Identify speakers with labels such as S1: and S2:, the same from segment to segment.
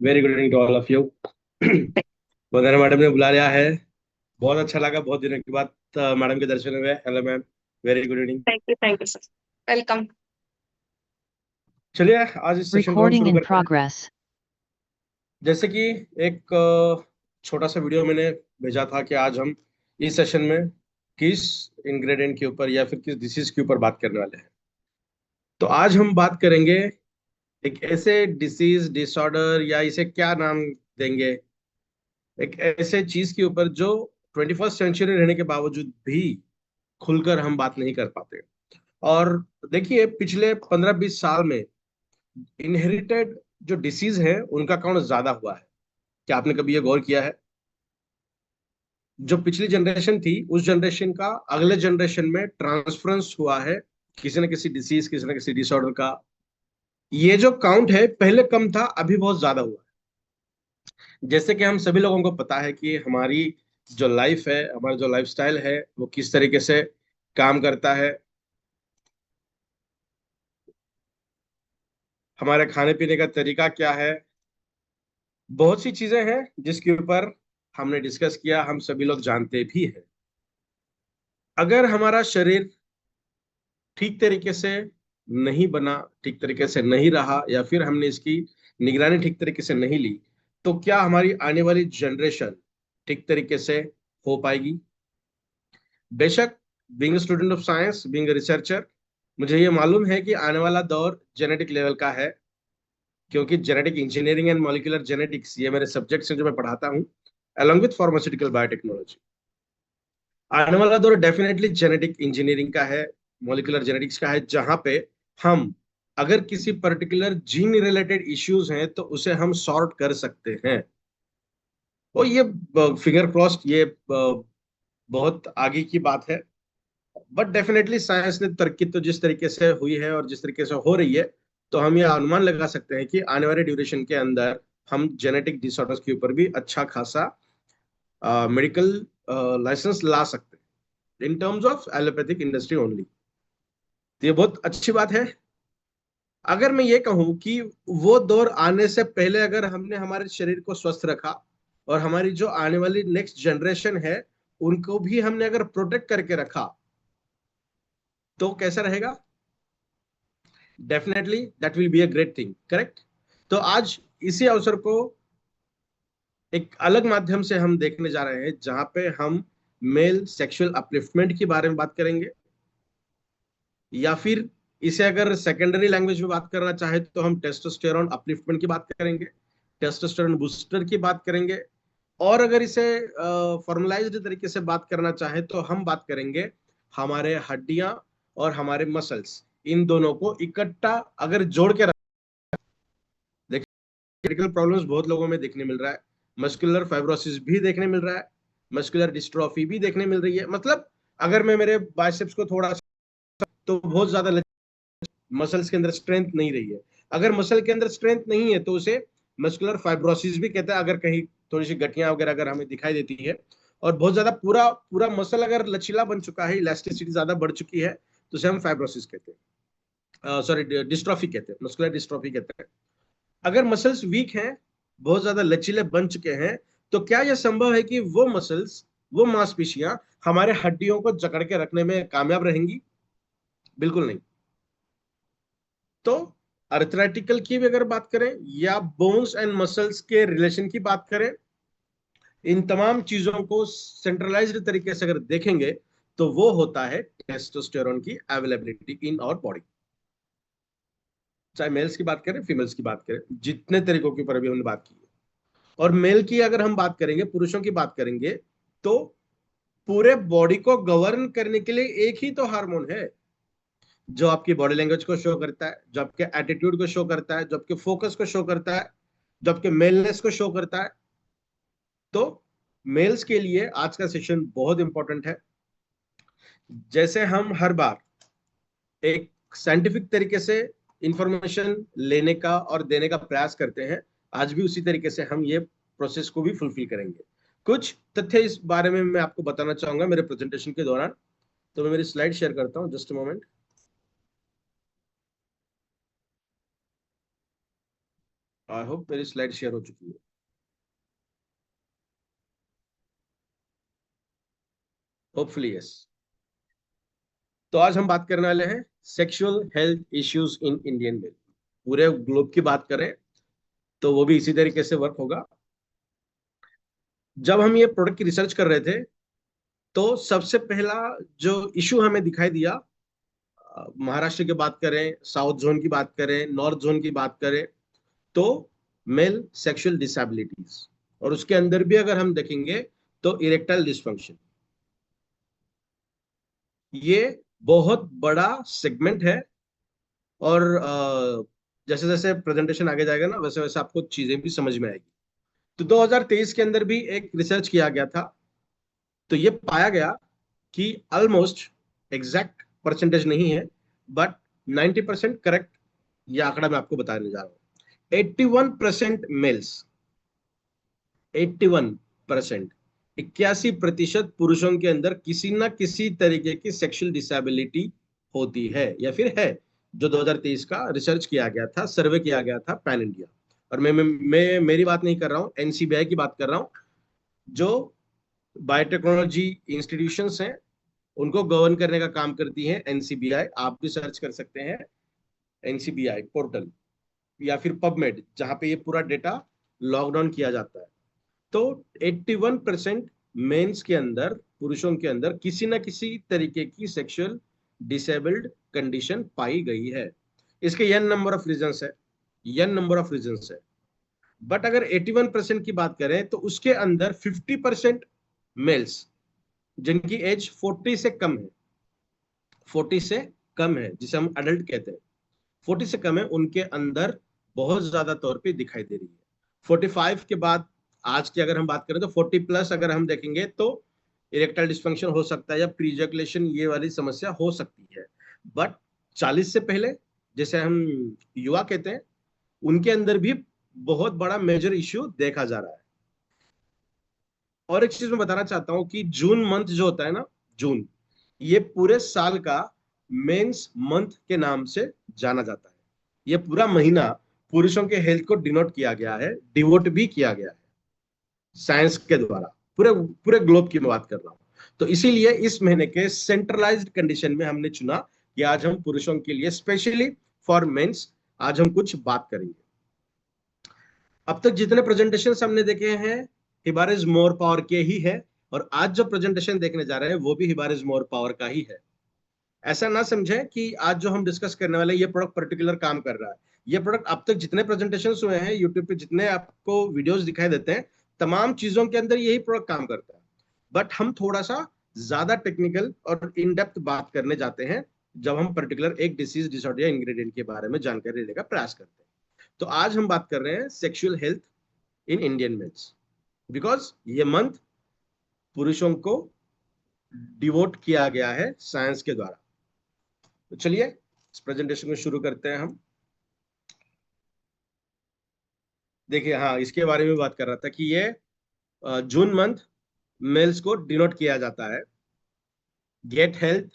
S1: Very good evening to all of you. Vandana madam ने बुला लिया है। बहुत अच्छा लगा, बहुत दिनों के बाद मैडम के दर्शन हुए। Hello ma'am, very good evening.
S2: Thank you sir. Welcome.
S1: चलिए आज इस सेशन को हम
S3: Recording
S1: शुरू
S3: in
S1: करते हैं।
S3: progress.
S1: जैसे कि एक छोटा सा वीडियो मैंने भेजा था कि आज हम इस सेशन में किस इंग्रेडिएंट के ऊपर या फिर किस डिसीज के ऊपर बात करने वाले हैं। तो आज हम बात करेंगे एक ऐसे डिसीज डिसऑर्डर या इसे क्या नाम देंगे, एक ऐसे चीज के ऊपर जो 21st सेंचुरी रहने के बावजूद भी खुलकर हम बात नहीं कर पाते। और देखिए पिछले 15-20 साल में इनहेरिटेड जो डिसीज है उनका काउंट ज्यादा हुआ है। क्या आपने कभी ये गौर किया है? जो पिछली जनरेशन थी उस जनरेशन का अगले जनरेशन में ट्रांसफरेंस हुआ है, किसी न किसी डिसीज, किसी न किसी डिसऑर्डर का। ये जो काउंट है पहले कम था, अभी बहुत ज्यादा हुआ है। जैसे कि हम सभी लोगों को पता है कि हमारी जो लाइफ है, हमारा जो लाइफस्टाइल है, वो किस तरीके से काम करता है। हमारे खाने पीने का तरीका क्या है, बहुत सी चीजें हैं जिसके ऊपर हमने डिस्कस किया, हम सभी लोग जानते भी हैं। अगर हमारा शरीर ठीक तरीके से नहीं बना, ठीक तरीके से नहीं रहा, या फिर हमने इसकी निगरानी ठीक तरीके से नहीं ली, तो क्या हमारी आने वाली जनरेशन ठीक तरीके से हो पाएगी? बेशक, being student of science, being researcher, मुझे ये मालूम है कि आने वाला दौर जेनेटिक लेवल का है, क्योंकि genetic engineering and molecular genetics ये मेरे सब्जेक्ट्स हैं जो मैं पढ़ाता हूँ, अलॉन्ग विथ फार्मास्यूटिकल बायोटेक्नोलॉजी। आने वाला दौर डेफिनेटली जेनेटिक इंजीनियरिंग का है, मॉलिक्यूलर जेनेटिक्स का है, जहां पे हम अगर किसी पर्टिकुलर जीन रिलेटेड इश्यूज हैं तो उसे हम सॉर्ट कर सकते हैं। और ये फिंगर क्रॉस्ड, ये बहुत आगे की बात है। बट डेफिनेटली साइंस ने तरक्की तो जिस तरीके से हुई है और जिस तरीके से हो रही है, तो हम ये अनुमान लगा सकते हैं कि आने वाले ड्यूरेशन के अंदर हम जेनेटिक डिसऑर्डर्स के ऊपर भी अच्छा खासा मेडिकल लाइसेंस ला सकते हैं, in terms of allopathic industry only. तो ये बहुत अच्छी बात है। अगर मैं ये कहूं कि वो दौर आने से पहले अगर हमने हमारे शरीर को स्वस्थ रखा और हमारी जो आने वाली नेक्स्ट जनरेशन है उनको भी हमने अगर प्रोटेक्ट करके रखा, तो कैसा रहेगा? Definitely that will be a great thing, correct? तो आज इसी अवसर को एक अलग माध्यम से हम देखने जा रहे हैं, जहां पे हम मेल सेक्सुअल अपलिफ्टमेंट के बारे में बात करेंगे, या फिर इसे अगर सेकेंडरी लैंग्वेज में बात करना चाहे तो हम टेस्टोस्टेरोन अपलिफ्टमेंट की बात करेंगे, टेस्टोस्टेरोन बूस्टर की बात करेंगे। और अगर इसे फॉर्मलाइज्ड तरीके से बात करना चाहे तो हम बात करेंगे हमारे हड्डियां और हमारे मसल्स, इन दोनों को इकट्ठा अगर जोड़ के क्रिटिकल प्रॉब्लम्स बहुत लोगों में देखने मिल रहा है। मस्कुलर फाइब्रोसिस भी देखने मिल रहा है, मस्कुलर डिस्ट्रॉफी भी देखने मिल रही है। मतलब अगर मैं मेरे बाइसेप्स को थोड़ा सा, तो बहुत ज्यादा मसल्स के अंदर स्ट्रेंथ नहीं रही है। अगर मसल के अंदर स्ट्रेंथ नहीं है तो उसे मस्कुलर फाइब्रोसिस भी कहते हैं, अगर कहीं थोड़ी सी गठियां वगैरह अगर हमें दिखाई देती है। और बहुत ज्यादा पूरा पूरा मसल अगर लचीला बन चुका है, इलास्टिसिटी ज्यादा बढ़ चुकी है, तो उसे हम फाइब्रोसिस कहते हैं, सॉरी डिस्ट्रॉफी कहते हैं, मस्कुलर डिस्ट्रॉफी कहते हैं। अगर मसल्स वीक हैं, बहुत ज्यादा लचीले बन चुके हैं, तो क्या यह संभव है कि वो मसल्स, वो मांसपेशियां हमारे हड्डियों को जकड़ के रखने में कामयाब रहेंगी? बिल्कुल नहीं। तो अर्थराइटिकल की भी अगर बात करें या बोन्स एंड मसल्स के रिलेशन की बात करें, इन तमाम चीजों को सेंट्रलाइज्ड तरीके से अगर देखेंगे तो वो होता है टेस्टोस्टेरोन की अवेलेबिलिटी इन आवर बॉडी। चाहे मेल्स की बात करें, फीमेल्स की बात करें, जितने तरीकों के ऊपर अभी हमने बात की है। और मेल की अगर हम बात करेंगे, पुरुषों की बात करेंगे, तो पूरे बॉडी को गवर्न करने के लिए एक ही तो हार्मोन है, जो आपकी बॉडी लैंग्वेज को शो करता है, जो आपके एटीट्यूड को शो करता है, जो आपके फोकस को शो करता है, जो आपके मेलनेस को शो करता है। तो मेल्स के लिए आज का सेशन बहुत इंपॉर्टेंट है। जैसे हम हर बार एक साइंटिफिक तरीके से इंफॉर्मेशन लेने का और देने का प्रयास करते हैं, आज भी उसी तरीके से हम ये प्रोसेस को भी फुलफिल करेंगे। कुछ तथ्य इस बारे में मैं आपको बताना चाहूंगा मेरे प्रेजेंटेशन के दौरान। तो मैं मेरी स्लाइड शेयर करता हूं, just a moment. I hope मेरी स्लाइड शेयर हो चुकी है। Hopefully yes. तो आज हम बात करने वाले हैं sexual health issues in Indian male. पूरे ग्लोब की बात करें तो वो भी इसी तरीके से वर्क होगा। जब हम ये प्रोडक्ट की रिसर्च कर रहे थे तो सबसे पहला जो इशू हमें दिखाई दिया, महाराष्ट्र की बात करें, साउथ जोन की बात करें, नॉर्थ जोन की बात करें, तो मेल सेक्सुअल डिसेबिलिटीज, और उसके अंदर भी अगर हम देखेंगे तो इरेक्टाइल डिसफंक्शन, ये बहुत बड़ा सेगमेंट है। और जैसे जैसे प्रेजेंटेशन आगे जाएगा ना, वैसे वैसे आपको चीजें भी समझ में आएगी। तो 2023 के अंदर भी एक रिसर्च किया गया था, तो ये पाया गया कि ऑलमोस्ट एग्जैक्ट परसेंटेज नहीं है, बट 90% करेक्ट ये आंकड़ा मैं आपको बताने जा रहा हूँ। 81% मेल्स, 81%, 81% पुरुषों के अंदर किसी ना किसी तरीके की सेक्सुअल डिसेबिलिटी होती है या फिर है। जो 2023 का रिसर्च किया गया था, सर्वे किया गया था पैन इंडिया। और मैं मेरी बात नहीं कर रहा हूँ, एनसीबीआई की बात कर रहा हूँ। जो बायोटेक्नोलॉजी इंस्टीट्यूशंस हैं उनको गवर्न करने का काम करती है एनसीबीआई। आप भी सर्च कर सकते हैं एनसीबीआई पोर्टल या फिर पबमेड, जहां पे ये पूरा डेटा लॉकडाउन किया जाता है। तो 81% मेंस के अंदर, पुरुषों के अंदर किसी ना किसी तरीके की सेक्सुअल डिसेबल्ड कंडीशन पाई गई है। इसके n नंबर ऑफ रीजंस है, n नंबर ऑफ रीजंस है। बट अगर 81% की बात करें तो उसके अंदर 50% मेल्स जिनकी एज 40 से कम है, 40 से कम है, जिसे हम अडल्ट कहते हैं, 40 से कम है, उनके अंदर बहुत ज्यादा तौर पे दिखाई दे रही है। 45 के बाद, आज की अगर हम बात करें तो 40 प्लस अगर हम देखेंगे तो इरेक्टाइल डिस्फंक्शन हो सकता है या प्रीजैकुलेशन, ये वाली समस्या हो सकती है। बट 40 से पहले, जैसे हम युवा कहते हैं, उनके अंदर भी बहुत बड़ा मेजर इश्यू देखा जा रहा है। और एक चीज मैं बताना चाहता हूँ कि जून मंथ जो होता है ना, जून, ये पूरे साल का मेंस मंथ के नाम से जाना जाता है। ये पूरा महीना पुरुषों के हेल्थ को डिनोट किया गया है, डिवोट भी किया गया है साइंस के द्वारा। पूरे पूरे ग्लोब की मैं बात कर रहा हूँ। तो इसीलिए इस महीने के सेंट्रलाइज्ड कंडीशन में हमने चुना कि आज हम पुरुषों के लिए, स्पेशली फॉर मेंस, आज हम कुछ बात करेंगे। अब तक जितने प्रेजेंटेशन हमने देखे हैं हिबारिस मोर पावर के ही है, और आज जो प्रेजेंटेशन देखने जा रहे हैं वो भी हिबारिस मोर पावर का ही है। ऐसा ना समझे कि आज जो हम डिस्कस करने वाले हैं ये प्रोडक्ट पर्टिकुलर काम कर रहा है। ये प्रोडक्ट अब तक जितने प्रेजेंटेशन हुए हैं यूट्यूब पे, जितने आपको वीडियोस दिखाई देते हैं, तमाम चीजों के अंदर यही प्रोडक्ट काम करता है। बट हम थोड़ा सा ज्यादा टेक्निकल और इन डेप्थ बात करने जाते हैं जब हम पर्टिकुलर एक डिसीज डिसऑर्डर या इंग्रेडिएंट के बारे में जानकारी लेने का प्रयास करते हैं। तो आज हम बात कर रहे हैं sexual health in Indian mains, because ये मंथ पुरुषों को डिवोट किया गया है साइंस के द्वारा। तो चलिए इस प्रेजेंटेशन को शुरू करते हैं हम। देखिए, हाँ, इसके बारे में बात कर रहा था कि ये जून मंथ मेल्स को डिनोट किया जाता है। Get health,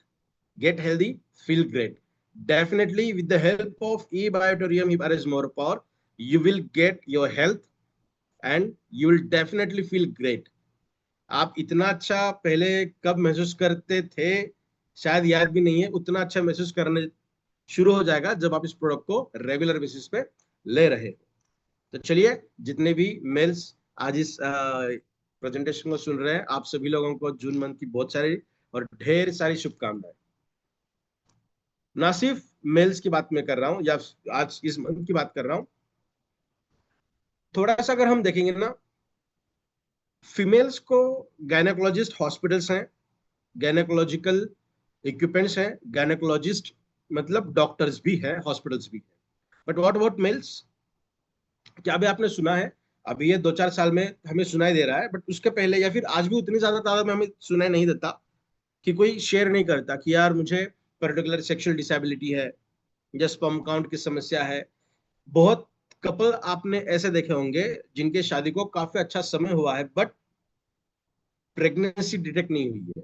S1: get healthy, feel great. Definitely with the help of e biotorium hibaris more power, you will get your health and you will definitely feel great. आप इतना अच्छा पहले कब महसूस करते थे शायद याद भी नहीं है, उतना अच्छा महसूस करने शुरू हो जाएगा जब आप इस प्रोडक्ट को रेगुलर बेसिस पे ले रहे हो। तो चलिए, जितने भी मेल्स आज इस प्रेजेंटेशन को सुन रहे हैं, आप सभी लोगों को जून मंथ की बहुत सारी और ढेर सारी शुभकामनाएं। ना सिर्फ मेल्स की बात मैं कर रहा हूँ या आज इस मंथ की बात कर रहा हूँ, थोड़ा सा अगर हम देखेंगे ना, फीमेल्स को गायनेकोलॉजिस्ट हॉस्पिटल्स हैं, गायनेकोलॉजिकल इक्विपमेंट्स हैं, गायनेकोलॉजिस्ट मतलब डॉक्टर्स भी हैं, हॉस्पिटल्स भी हैं। But what about males? क्या अभी आपने सुना है? अभी ये 2-4 साल में हमें सुनाई दे रहा है, बट उसके पहले या फिर आज भी उतनी ज्यादा तादाद में हमें सुनाई नहीं देता कि कोई शेयर नहीं करता कि यार मुझे पर्टिकुलर सेक्सुअल डिसेबिलिटी है या स्पर्म काउंट की समस्या है। बहुत कपल आपने ऐसे देखे होंगे जिनके शादी को काफी अच्छा समय हुआ है बट प्रेगनेंसी डिटेक्ट नहीं हुई है।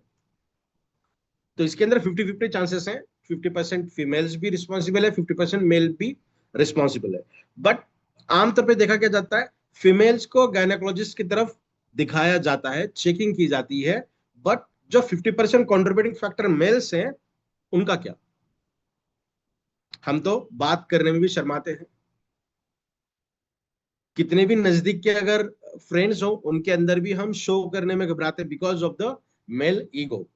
S1: तो इसके अंदर 50-50 चांसेस हैं। 50% फीमेल्स भी रिस्पॉन्सिबल है, 50% मेल भी रिस्पॉन्सिबल है। बट आमतौर पे देखा क्या जाता है, फीमेल्स को गायनेकोलॉजिस्ट की तरफ दिखाया जाता है, चेकिंग की जाती है, बट जो 50% कॉन्ट्रीब्यूटिंग फैक्टर मेल्स हैं उनका क्या? हम तो बात करने में भी शर्माते हैं। कितने भी नजदीक के अगर फ्रेंड्स हो, उनके अंदर भी हम शो करने में घबराते हैं because of the male ego.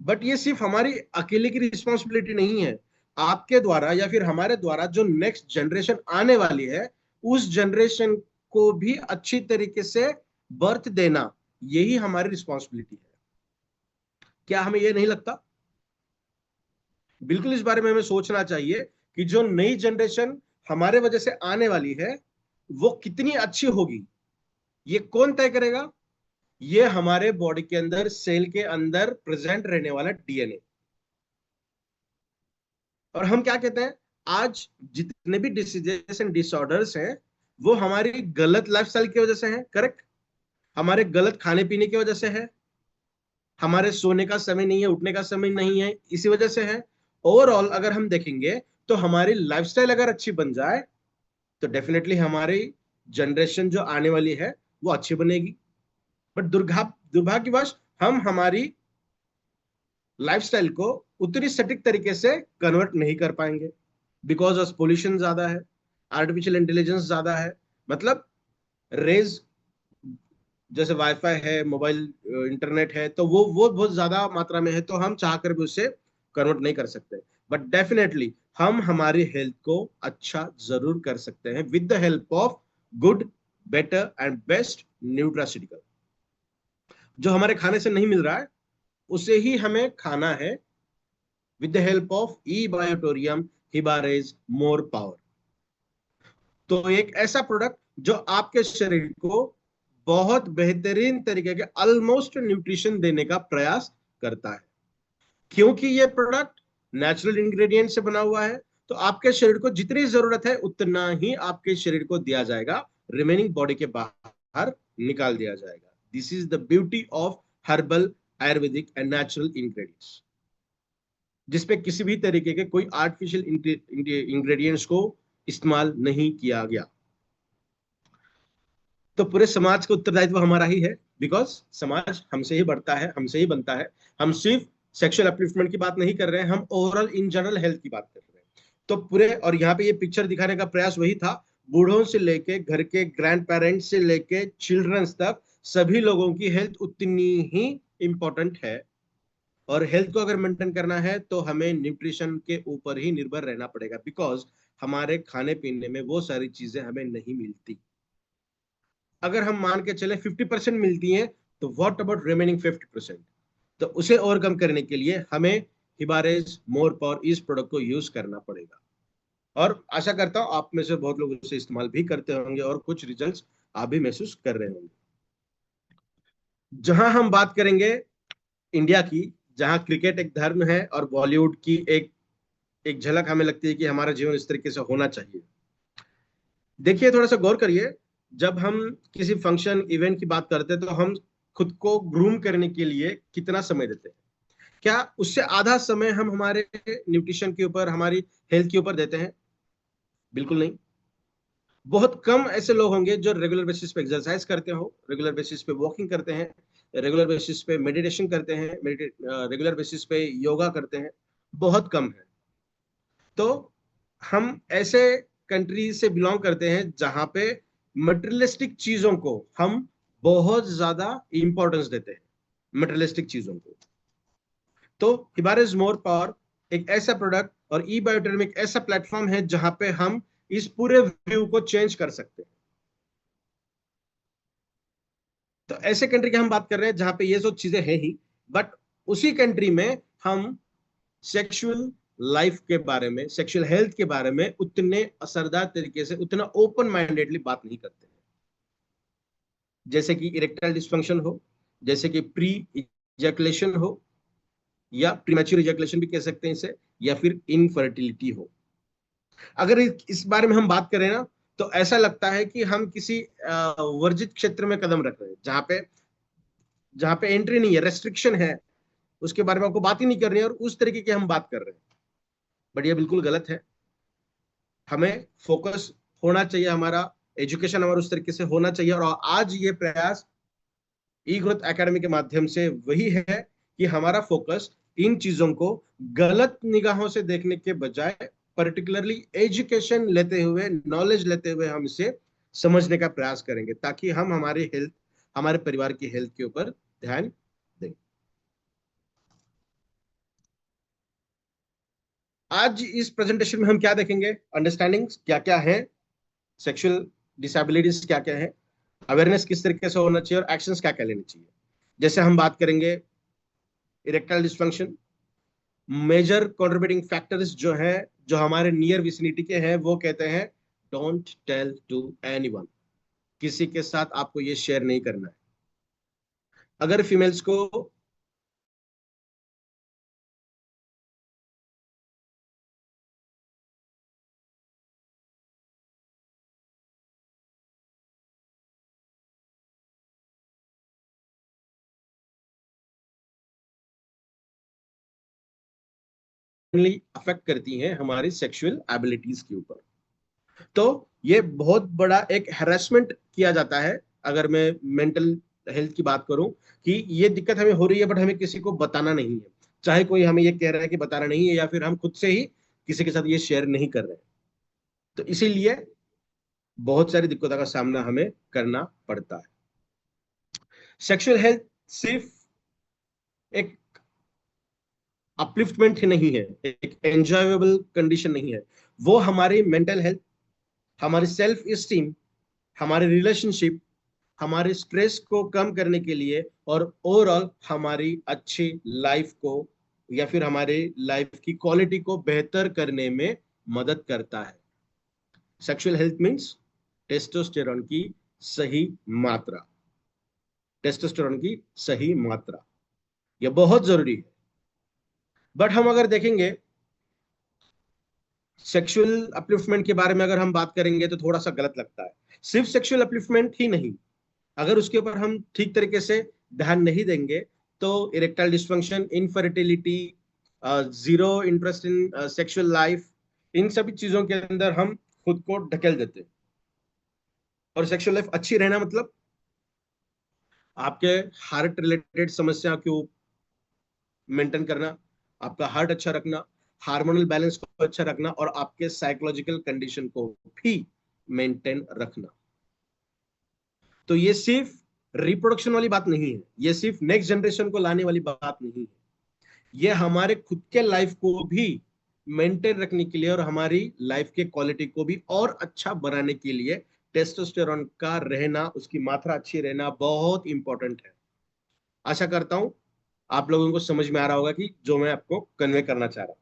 S1: But ये सिर्फ हमारी अकेले की रिस्पॉन्सिबिलिटी नहीं है। आपके द्वारा या फिर हमारे द्वारा जो नेक्स्ट जनरेशन आने वाली है, उस जनरेशन को भी अच्छी तरीके से बर्थ देना, यही हमारी रिस्पॉन्सिबिलिटी है। क्या हमें यह नहीं लगता? बिल्कुल इस बारे में हमें सोचना चाहिए कि जो नई जनरेशन हमारे वजह से आने वाली है वो कितनी अच्छी होगी। ये कौन तय करेगा? ये हमारे बॉडी के अंदर, सेल के अंदर प्रेजेंट रहने वाला डीएनए। और हम क्या कहते हैं, आज जितने भी डिसीजेस एंड डिसऑर्डर्स हैं वो हमारी गलत लाइफस्टाइल की वजह से है, करेक्ट? हमारे गलत खाने पीने की वजह से है, हमारे सोने का समय नहीं है, उठने का समय नहीं है, इसी वजह से है। ओवरऑल अगर हम देखेंगे तो हमारी लाइफस्टाइल अगर अच्छी बन जाए तो डेफिनेटली हमारी जनरेशन जो आने वाली है वो अच्छी बनेगी। बट दुर्भाग्यवश हम हमारी लाइफस्टाइल को उतनी सटीक तरीके से कन्वर्ट नहीं कर पाएंगे बिकॉज ऑफ पोल्यूशन ज्यादा है, आर्टिफिशियल इंटेलिजेंस ज्यादा है। मतलब रेज, जैसे वाईफाई है, मोबाइल इंटरनेट है, तो वो बहुत ज्यादा मात्रा में है, तो हम चाह कर भी उससे कन्वर्ट नहीं कर सकते। बट डेफिनेटली हम हमारी हेल्थ को अच्छा जरूर कर सकते हैं with the help of good, better and best nutraceutical. जो हमारे खाने से नहीं मिल रहा है उसे ही हमें खाना है with the help of e biotorium hibarez more power. तो एक ऐसा प्रोडक्ट जो आपके शरीर को बहुत बेहतरीन तरीके के ऑलमोस्ट न्यूट्रिशन देने का प्रयास करता है। क्योंकि ये प्रोडक्ट नेचुरल इंग्रेडिएंट से बना हुआ है, तो आपके शरीर को जितनी जरूरत है उतना ही आपके शरीर को दिया जाएगा, रिमेनिंग बॉडी के बाहर निकाल दिया जाएगा। This is the beauty of herbal, Ayurvedic and natural ingredients, जिसपे किसी भी तरीके के कोई आर्टिफिशियल इंग्रेडिएंट्स को इस्तेमाल नहीं किया गया। तो पूरे समाज का उत्तरदायित्व हमारा ही है, बिकॉज समाज हमसे ही बढ़ता है, हमसे ही बनता है। हम सिर्फ सेक्सुअल अपलिफ्टमेंट की बात नहीं कर रहे हैं, हम ओवरऑल इन जनरल हेल्थ की बात कर रहे हैं। तो पूरे, और यहाँ पे ये पिक्चर दिखाने का प्रयास वही था, बूढ़ों से लेके घर के ग्रैंड पेरेंट्स से लेके चिल्ड्रंस तक सभी लोगों की हेल्थ उतनी ही इंपॉर्टेंट है। और हेल्थ को अगर मेंटेन करना है तो हमें न्यूट्रिशन के ऊपर ही निर्भर रहना पड़ेगा, बिकॉज हमारे खाने पीने में वो सारी चीजें हमें नहीं मिलती। अगर हम मान के चले 50% मिलती हैं, तो व्हाट अबाउट रिमेनिंग 50%? तो उसे ओवरकम करने के लिए हमें हिबारेज मोर पावर इस प्रोडक्ट को यूज करना पड़ेगा। और आशा करता हूं आप में से बहुत लोग उसे इस्तेमाल भी करते होंगे और कुछ रिजल्ट्स आप भी महसूस कर रहे होंगे। जहां हम बात करेंगे इंडिया की, जहां क्रिकेट एक धर्म है और बॉलीवुड की एक एक झलक हमें लगती है कि हमारा जीवन इस तरीके से होना चाहिए। देखिए, थोड़ा सा गौर करिए, जब हम किसी फंक्शन इवेंट की बात करते हैं तो हम खुद को ग्रूम करने के लिए कितना समय देते हैं? क्या उससे आधा समय हम हमारे न्यूट्रिशन के ऊपर, हमारी हेल्थ के ऊपर देते हैं? बिल्कुल नहीं। बहुत कम ऐसे लोग होंगे जो रेगुलर बेसिस पे एक्सरसाइज करते हो, रेगुलर बेसिस पे वॉकिंग करते हैं, रेगुलर बेसिस पे मेडिटेशन करते हैं, रेगुलर बेसिस पे योगा करते हैं। बहुत कम है। तो हम ऐसे कंट्री से बिलोंग करते हैं जहां पे मटेरियलिस्टिक चीजों को हम बहुत ज्यादा इंपॉर्टेंस देते हैं, मटेरियलिस्टिक चीजों को। तो हिबारिस मोर पावर एक ऐसा प्रोडक्ट और ई बायोटेरियम एक ऐसा प्लेटफॉर्म है जहां पे हम इस पूरे व्यू को चेंज कर सकते हैं। तो ऐसे कंट्री की हम बात कर रहे हैं जहां पे ये सब चीजें हैं ही, बट उसी कंट्री में हम सेक्सुअल लाइफ के बारे में, सेक्सुअल हेल्थ के बारे में उतने असरदार तरीके से, उतना ओपन माइंडेडली बात नहीं करते हैं। जैसे कि इरेक्टाइल डिस्फंक्शन हो, जैसे कि प्री इजैकुलेशन हो, या प्रीमैच्योर इजैकुलेशन भी कह सकते हैं इसे, या फिर इनफर्टिलिटी हो। अगर इस बारे में हम बात करें ना, तो ऐसा लगता है कि हम किसी वर्जित क्षेत्र में कदम रख रहे हैं, जहां पे एंट्री नहीं है, रेस्ट्रिक्शन है, उसके बारे में आपको बात ही नहीं कर रही है, और उस तरीके की हम बात कर रहे हैं। बट ये बिल्कुल गलत है। हमें फोकस होना चाहिए, हमारा एजुकेशन हमारा उस तरीके से होना चाहिए। और आज ये प्रयास ई ग्रोथ एकेडमी के माध्यम से वही है कि हमारा फोकस इन चीजों को गलत निगाहों से देखने के बजाय पर्टिकुलरली एजुकेशन लेते हुए, नॉलेज लेते हुए हम इसे समझने का प्रयास करेंगे, ताकि हम हमारे हेल्थ, हमारे परिवार की हेल्थ के ऊपर ध्यान दें। आज इस प्रेजेंटेशन में हम क्या देखेंगे, अंडरस्टैंडिंग क्या क्या है, सेक्सुअल डिसेबिलिटीज क्या क्या है, अवेयरनेस किस तरीके से होना चाहिए और एक्शंस क्या क्या लेने चाहिए। जैसे हम बात करेंगे erectile dysfunction, major contributing factors जो है, जो हमारे नियर विसिनिटी के हैं, वो कहते हैं डोंट टेल टू एनीवन, किसी के साथ आपको ये शेयर नहीं करना है। अगर फीमेल्स को अफेक्ट करती हैं हमारी सेक्सुअल एबिलिटीज के ऊपर, तो ये बहुत बड़ा एक हैरेसमेंट किया जाता है। अगर मैं मेंटल हेल्थ की बात करूं कि ये दिक्कत हमें हो रही है, बट हमें किसी को बताना नहीं है, चाहे कोई हमें ये कह रहा है कि बताना नहीं है, या फिर हम खुद से ही किसी के साथ ये शेयर नहीं कर रहे हैं, तो इसीलिए बहुत सारी दिक्कतों का सामना हमें करना पड़ता है। सेक्सुअल हेल्थ सिर्फ एक अपलिफ्टमेंट ही नहीं है, एक एंजॉयबल कंडीशन नहीं है, वो हमारी मेंटल हेल्थ, हमारी सेल्फ स्टीम, हमारे रिलेशनशिप, हमारे स्ट्रेस को कम करने के लिए और ओवरऑल हमारी अच्छी लाइफ को, या फिर हमारे लाइफ की क्वालिटी को बेहतर करने में मदद करता है। सेक्सुअल हेल्थ मींस टेस्टोस्टेरोन की सही मात्रा, टेस्टोस्टेरोन की सही मात्रा, यह बहुत जरूरी है। बट हम अगर देखेंगे सेक्सुअल अपलिफ्टमेंट के बारे में, अगर हम बात करेंगे तो थोड़ा सा गलत लगता है। सिर्फ सेक्सुअल अपलिफ्टमेंट ही नहीं, अगर उसके ऊपर हम ठीक तरीके से ध्यान नहीं देंगे तो erectile dysfunction, infertility, zero interest in sexual life, इन सभी चीजों के अंदर हम खुद को ढकेल देते हैं। और सेक्सुअल लाइफ अच्छी रहना मतलब आपके हार्ट रिलेटेड समस्या को मेंटेन करना, आपका हार्ट अच्छा रखना, हार्मोनल बैलेंस को अच्छा रखना, और आपके साइकोलॉजिकल कंडीशन को भी मेंटेन रखना। तो ये सिर्फ रिप्रोडक्शन वाली बात नहीं है, ये सिर्फ नेक्स्ट जनरेशन को लाने वाली बात नहीं है, ये हमारे खुद के लाइफ को भी मेंटेन रखने के लिए और हमारी लाइफ के क्वालिटी को भी और अच्छा बनाने के लिए टेस्टोस्टेरोन का रहना, उसकी मात्रा अच्छी रहना बहुत इंपॉर्टेंट है। आशा करता हूं आप लोगों को समझ में आ रहा होगा कि जो मैं आपको कन्वे करना चाह रहा हूं।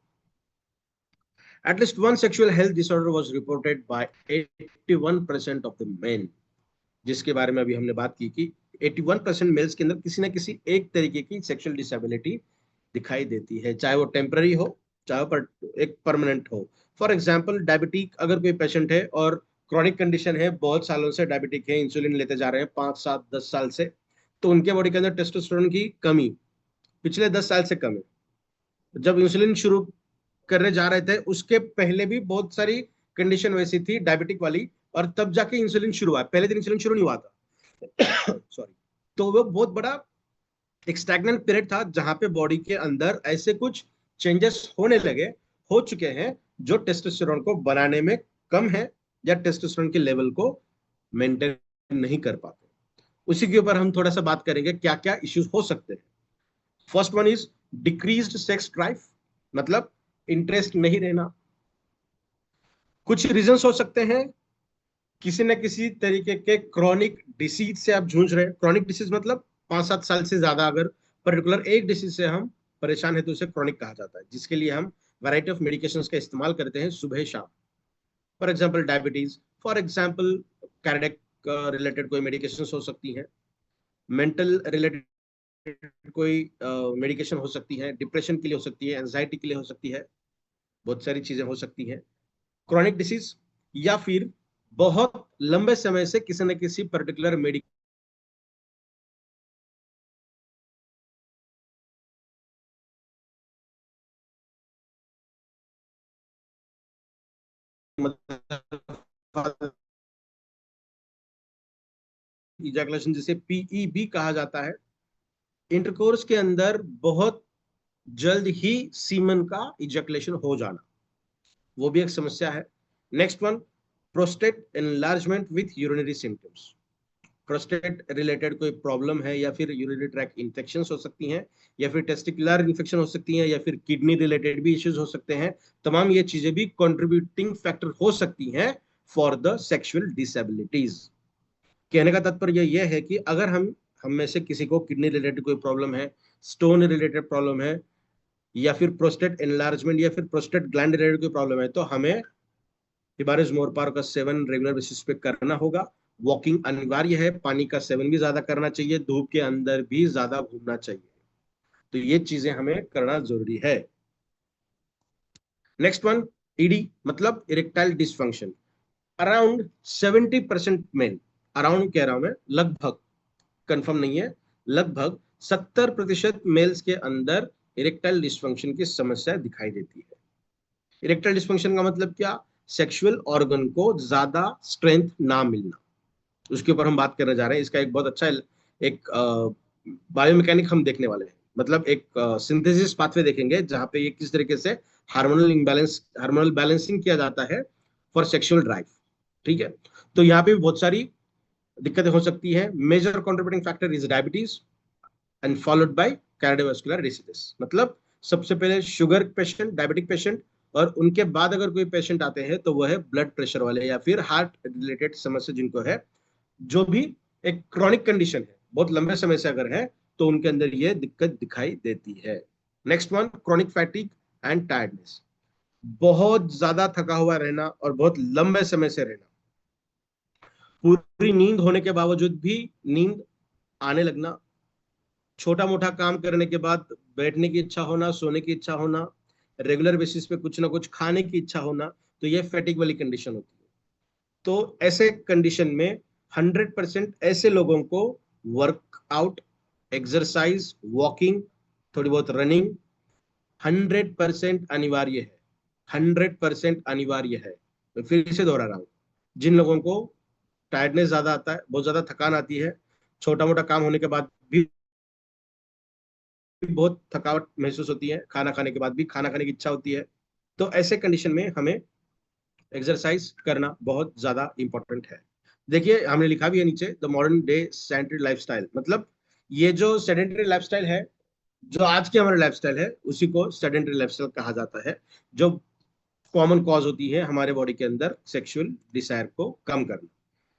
S1: At least one sexual health disorder was reported by 81% of the men, जिसके बारे में अभी हमने बात की कि 81% मेल्स के अंदर किसी ना किसी एक तरीके की सेक्सुअल डिसेबिलिटी दिखाई देती है, चाहे वो टेम्पररी हो, चाहे वो एक परमानेंट हो। फॉर एग्जाम्पल डायबिटिक अगर कोई पेशेंट है और क्रॉनिक कंडीशन है, बहुत सालों से डायबिटिक है, इंसुलिन लेते जा रहे हैं 5 7 10 साल से, तो उनके बॉडी के अंदर टेस्टोस्टेरोन की कमी पिछले 10 साल से कम है। जब इंसुलिन शुरू करने जा रहे थे उसके पहले भी बहुत सारी कंडीशन वैसी थी डायबिटिक वाली, और तब जाके इंसुलिन शुरू हुआ, पहले दिन इंसुलिन शुरू नहीं हुआ था सॉरी। तो वो बहुत बड़ा एक स्टैग्नेंट पीरियड था, जहां पे बॉडी के अंदर ऐसे कुछ चेंजेस होने लगे, हो चुके हैं, जो टेस्टोस्टेरोन को बनाने में कम है, या टेस्टोस्टेरोन के लेवल को मेंटेन नहीं कर पाते। उसी के ऊपर हम थोड़ा सा बात करेंगे क्या क्या इश्यूज हो सकते हैं। First one is decreased sex drive, मतलब इंटरेस्ट नहीं रहना। कुछ रीजंस हो सकते हैं, किसी न किसी तरीके के क्रॉनिक डिसीज से आप जूझ रहे हैं। क्रॉनिक डिसीज मतलब 5 7 साल से ज्यादा अगर पर्टिकुलर एक डिसीज से हम परेशान है तो उसे क्रॉनिक कहा जाता है, जिसके लिए हम वैरायटी ऑफ मेडिकेशन का इस्तेमाल करते हैं सुबह शाम। For example diabetes, for example cardiac related कोई मेडिकेशन हो सकती है, मेंटल रिलेटेड कोई मेडिकेशन हो सकती है, डिप्रेशन के लिए हो सकती है, एंजाइटी के लिए हो सकती है, बहुत सारी चीजें हो सकती हैं। क्रॉनिक डिसीज, या फिर बहुत लंबे समय से किसी न किसी पर्टिकुलर मेडिकल इजैकुलेशन जिसे पीईबी कहा जाता है, इंटरकोर्स के अंदर बहुत जल्द ही सीमन का इजैकुलेशन हो जाना, वो भी एक समस्या है। Next one, prostate enlargement with urinary symptoms. Prostate related कोई प्रॉब्लम है या फिर यूरिनरी ट्रैक इन्फेक्शंस हो सकती हैं, या फिर टेस्टिकुलर इन्फेक्शन हो सकती हैं, या फिर किडनी रिलेटेड भी इश्यूज हो सकते हैं। तमाम ये चीजें भी कंट्रीब्यूटिंग फैक्टर हो सकती हैं फॉर द सेक्सुअल डिसेबिलिटीज। कहने का तात्पर्य यह है कि अगर हम में से किसी को किडनी रिलेटेड कोई प्रॉब्लम है, स्टोन रिलेटेड प्रॉब्लम है, या फिर प्रोस्टेट एनलार्जमेंट या फिर प्रोस्टेट ग्लैंड रिलेटेड कोई प्रॉब्लम है, तो हमें हिबारिस मोरपार का सेवन रेगुलर बेसिस पे करना होगा। वॉकिंग अनिवार्य है, पानी का सेवन भी ज्यादा करना चाहिए, धूप के अंदर भी ज्यादा घूमना चाहिए। तो ये चीजें हमें करना जरूरी है। नेक्स्ट वन, ईडी मतलब erectile dysfunction. Around 70% male, around कह रहा हूं मैं, लगभग, कंफर्म नहीं है, लगभग 70% मेल्स के अंदर इरेक्टाइल डिसफंक्शन की समस्या दिखाई देती है। इरेक्टाइल डिसफंक्शन का मतलब क्या? सेक्सुअल ऑर्गन को ज्यादा स्ट्रेंथ ना मिलना, उसके ऊपर हम बात करने जा रहे हैं। इसका एक बहुत अच्छा एक बायोमैकेनिक हम देखने वाले हैं, मतलब एक सिंथेसिस पाथवे देखेंगे जहां पे ये किस तरीके से हार्मोनल बैलेंसिंग किया जाता है फॉर सेक्सुअल ड्राइव। ठीक है, तो यहाँ पे भी बहुत सारी दिक्कतें हो सकती है। Major contributing factor is diabetes and followed by cardiovascular diseases. मतलब सबसे पहले शुगर पेशेंट, डायबिटिक पेशेंट, और उनके बाद अगर कोई पेशेंट आते हैं तो वह है ब्लड प्रेशर वाले या फिर हार्ट रिलेटेड समस्या जिनको है, जो भी एक क्रॉनिक कंडीशन है, बहुत लंबे समय से अगर है, तो उनके अंदर ये दिक्कत दिखाई देती है। Next one, chronic फैटिक and tiredness. बहुत ज्यादा थका हुआ रहना और बहुत लंबे समय से रहना, पूरी नींद होने के बावजूद भी नींद आने लगना, छोटा मोटा काम करने के बाद बैठने की इच्छा होना, सोने की इच्छा होना, रेगुलर बेसिस पे कुछ ना कुछ खाने की इच्छा होना, तो ये फैटिक वाली कंडीशन होती है। तो ऐसे कंडीशन में 100% ऐसे लोगों को वर्कआउट, एक्सरसाइज, वॉकिंग, थोड़ी बहुत रनिंग 100% अनिवार्य है। 100% अनिवार्य है। मैं फिर से दोहरा रहा हूँ, जिन लोगों को टायर्डनेस ज्यादा आता है, बहुत ज्यादा थकान आती है, छोटा मोटा काम होने के बाद भी बहुत थकावट महसूस होती है, खाना खाने के बाद भी खाना खाने की इच्छा होती है, तो ऐसे कंडीशन में हमें एक्सरसाइज करना बहुत ज्यादा इंपॉर्टेंट है। देखिए हमने लिखा भी है नीचे, the modern day sedentary lifestyle. मतलब ये जो सेडेंटरी लाइफस्टाइल है, जो आज की हमारी लाइफस्टाइल है, उसी को सेडेंटरी लाइफस्टाइल कहा जाता है, जो कॉमन कॉज होती है हमारे बॉडी के अंदर सेक्सुअल डिजायर को कम करना।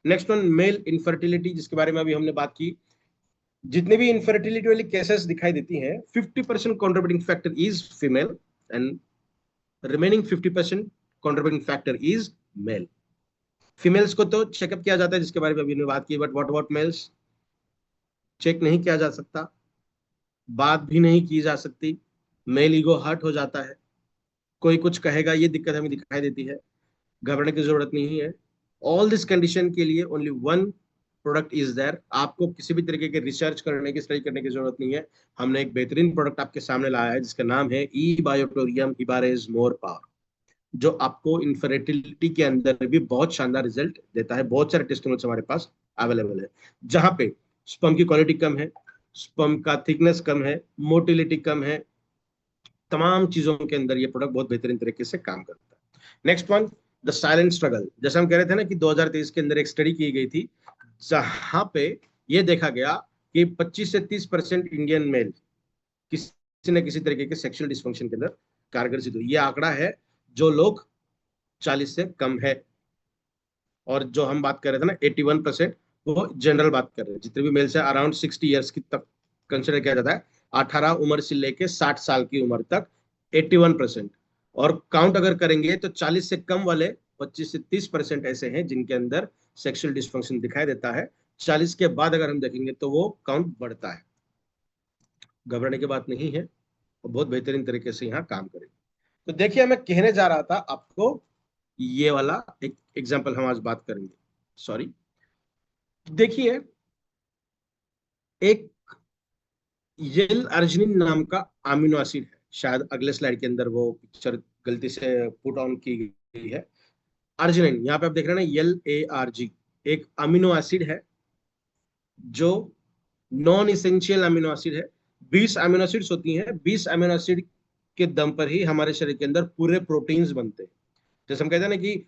S1: नेक्स्ट वन, मेल इनफर्टिलिटी, जिसके बारे में अभी हमने बात की। जितने भी इनफर्टिलिटी वाली केसेस दिखाई देती हैं, 50% contributing factor is female and remaining 50% contributing factor is male. Females को तो चेकअप किया जाता है, जिसके बारे में अभी हमने बात की, but what about males? Check नहीं किया जा सकता, बात भी नहीं की जा सकती, मेल ईगो हर्ट हो जाता है, कोई कुछ कहेगा, ये दिक्कत हमें दिखाई देती है। घबराने की जरूरत नहीं है। ऑल दिस कंडीशन के लिए only one product is there. आपको किसी भी तरीके के रिसर्च करने की, स्टडी करने की जरूरत नहीं है। हमने एक बेहतरीन प्रोडक्ट आपके सामने लाया है जिसका नाम है ई बायोटोरियम हिबारेज मोर पावर, जो आपको इनफर्टिलिटी के अंदर भी बहुत शानदार रिजल्ट देता है। बहुत सारे टेस्टिमोनियल्स हमारे पास अवेलेबल है, जहां पे स्पर्म की क्वालिटी कम है, स्पर्म का थिकनेस कम है, मोटिलिटी कम है, तमाम चीजों के अंदर ये प्रोडक्ट बहुत बेहतरीन तरीके से काम करता है। Next one, the silent struggle. जैसे हम कह रहे थे ना कि 2023 के अंदर एक स्टडी की गई थी, जहां पे ये देखा गया कि 25 से 30% इंडियन मेल किसी न किसी तरीके के सेक्सुअल डिस्फंक्शन के अंदर कारगर सिद्ध हुई। ये आंकड़ा है जो लोग 40 से कम है। और जो हम बात कर रहे थे ना 81%, वो जनरल बात कर रहे हैं, जितने भी मेल्स है अराउंड 60 ईयर्स की तक कंसिडर किया जाता है, 18 उम्र से लेके 60 साल की उम्र तक 81%। और काउंट अगर करेंगे तो 40 से कम वाले 25 से 30% ऐसे हैं जिनके अंदर सेक्सुअल डिस्फंक्शन दिखाई देता है। 40 के बाद अगर हम देखेंगे तो वो काउंट बढ़ता है। घबराने की बात नहीं है, और बहुत बेहतरीन तरीके से यहाँ काम करेंगे। तो देखिए, मैं कहने जा रहा था आपको, ये वाला एक एग्जाम्पल हम आज बात करेंगे। सॉरी, देखिए, एक येल अर्जिनिन नाम का अमीनो एसिड है, शायद अगले स्लाइड के अंदर वो पिक्चर गलती से पुट ऑन की गई है। अर्जिनिन, यहाँ पे आप देख रहे हैं ना, एल ए आर जी, एक अमीनो एसिड है जो नॉन इसेंशियल अमीनो एसिड है। 20 अमीनो एसिड्स होती हैं। 20 अमीनो एसिड के दम पर ही हमारे शरीर के अंदर पूरे प्रोटीन्स बनते हैं। जैसे हम कहते हैं ना कि